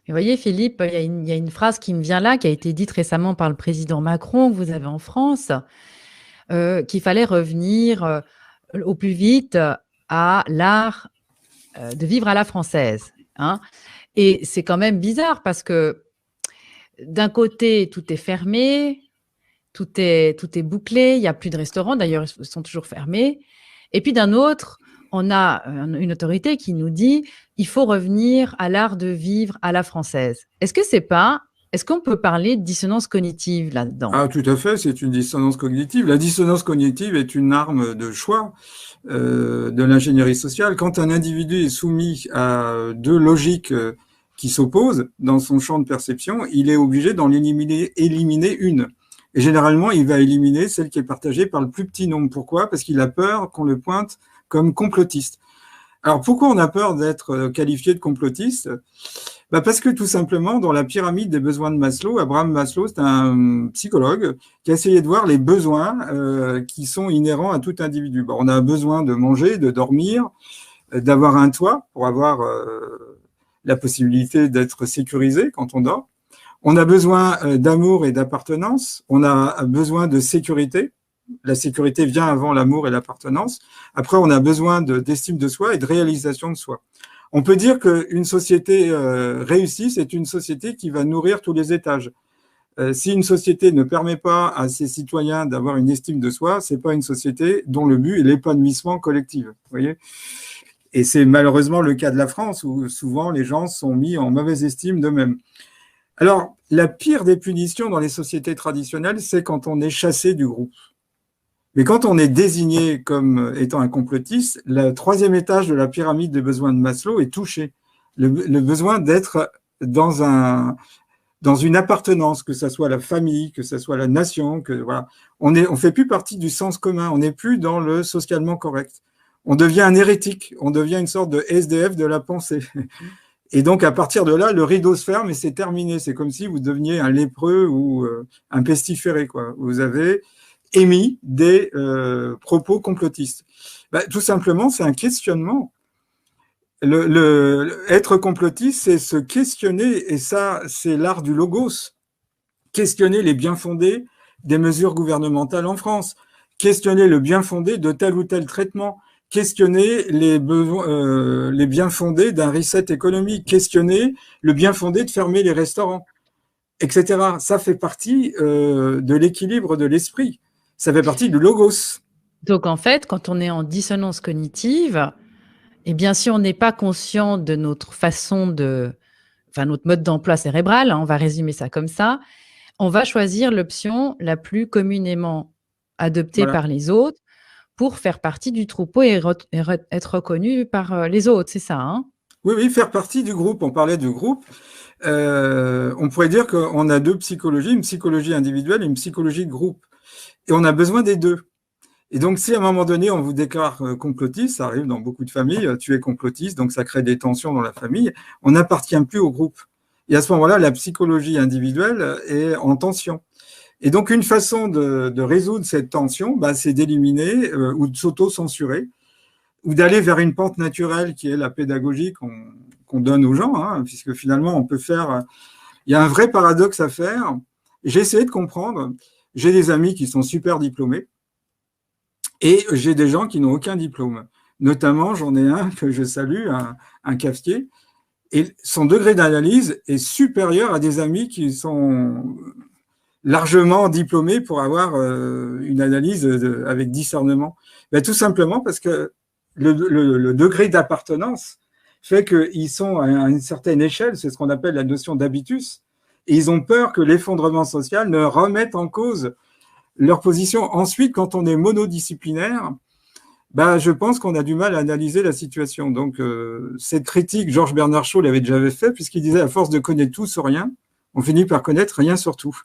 Mais vous voyez, Philippe, il y a une phrase qui me vient là, qui a été dite récemment par le président Macron, que vous avez en France, qu'il fallait revenir au plus vite à l'art de vivre à la française, hein. Et c'est quand même bizarre parce que d'un côté, tout est fermé, tout est bouclé, il n'y a plus de restaurants, d'ailleurs, ils sont toujours fermés. Et puis d'un autre, on a une autorité qui nous dit il faut revenir à l'art de vivre à la française. Est-ce qu'on peut parler de dissonance cognitive là-dedans? Ah, tout à fait, c'est une dissonance cognitive. La dissonance cognitive est une arme de choix de l'ingénierie sociale. Quand un individu est soumis à deux logiques qui s'opposent dans son champ de perception, il est obligé d'en éliminer une. Et généralement, il va éliminer celle qui est partagée par le plus petit nombre. Pourquoi? Parce qu'il a peur qu'on le pointe comme complotiste. Alors pourquoi on a peur d'être qualifié de complotiste? Parce que tout simplement, dans la pyramide des besoins de Maslow, Abraham Maslow, c'est un psychologue qui a essayé de voir les besoins qui sont inhérents à tout individu. On a besoin de manger, de dormir, d'avoir un toit pour avoir la possibilité d'être sécurisé quand on dort. On a besoin d'amour et d'appartenance. On a besoin de sécurité. La sécurité vient avant l'amour et l'appartenance. Après, on a besoin d'estime de soi et de réalisation de soi. On peut dire qu'une société réussie, c'est une société qui va nourrir tous les étages. Si une société ne permet pas à ses citoyens d'avoir une estime de soi, c'est pas une société dont le but est l'épanouissement collectif. Vous voyez ? Et c'est malheureusement le cas de la France, où souvent les gens sont mis en mauvaise estime d'eux-mêmes. Alors, la pire des punitions dans les sociétés traditionnelles, c'est quand on est chassé du groupe. Mais quand on est désigné comme étant un complotiste, le troisième étage de la pyramide des besoins de Maslow est touché. Le besoin d'être dans une appartenance, que ce soit la famille, que ce soit la nation, que voilà, on fait plus partie du sens commun, on n'est plus dans le socialement correct. On devient un hérétique, on devient une sorte de SDF de la pensée. Et donc, à partir de là, le rideau se ferme et c'est terminé. C'est comme si vous deveniez un lépreux ou un pestiféré, quoi. Vous avez émis des propos complotistes. Tout simplement, c'est un questionnement. Être complotiste, c'est se questionner, et ça, c'est l'art du logos. Questionner les bien-fondés des mesures gouvernementales en France, questionner le bien-fondé de tel ou tel traitement, questionner les bien-fondés d'un reset économique, questionner le bien-fondé de fermer les restaurants, etc. Ça fait partie de l'équilibre de l'esprit. Ça fait partie du logos. Donc en fait, quand on est en dissonance cognitive, eh bien, si on n'est pas conscient de notre notre mode d'emploi cérébral, hein, on va résumer ça comme ça, on va choisir l'option la plus communément adoptée Voilà. par les autres pour faire partie du troupeau et être reconnu par les autres, c'est ça, hein? Oui, oui, faire partie du groupe. On parlait du groupe. On pourrait dire qu'on a deux psychologies, une psychologie individuelle et une psychologie de groupe. Et on a besoin des deux. Et donc, si à un moment donné, on vous déclare complotiste, ça arrive dans beaucoup de familles, tu es complotiste, donc ça crée des tensions dans la famille, on n'appartient plus au groupe. Et à ce moment-là, la psychologie individuelle est en tension. Et donc, une façon de résoudre cette tension, c'est d'éliminer ou de s'auto-censurer, ou d'aller vers une pente naturelle qui est la pédagogie qu'on donne aux gens, hein, puisque finalement, on peut faire... Il y a un vrai paradoxe à faire. J'ai essayé de comprendre. J'ai des amis qui sont super diplômés, et j'ai des gens qui n'ont aucun diplôme. Notamment, j'en ai un que je salue, un cafetier, et son degré d'analyse est supérieur à des amis qui sont largement diplômés pour avoir une analyse avec discernement. Tout simplement parce que le degré d'appartenance fait qu'ils sont à une certaine échelle, c'est ce qu'on appelle la notion d'habitus, et ils ont peur que l'effondrement social ne remette en cause leur position. Ensuite, quand on est monodisciplinaire, je pense qu'on a du mal à analyser la situation. Donc, cette critique, Georges Bernard Shaw l'avait déjà fait, puisqu'il disait, à force de connaître tout sur rien, on finit par connaître rien sur tout.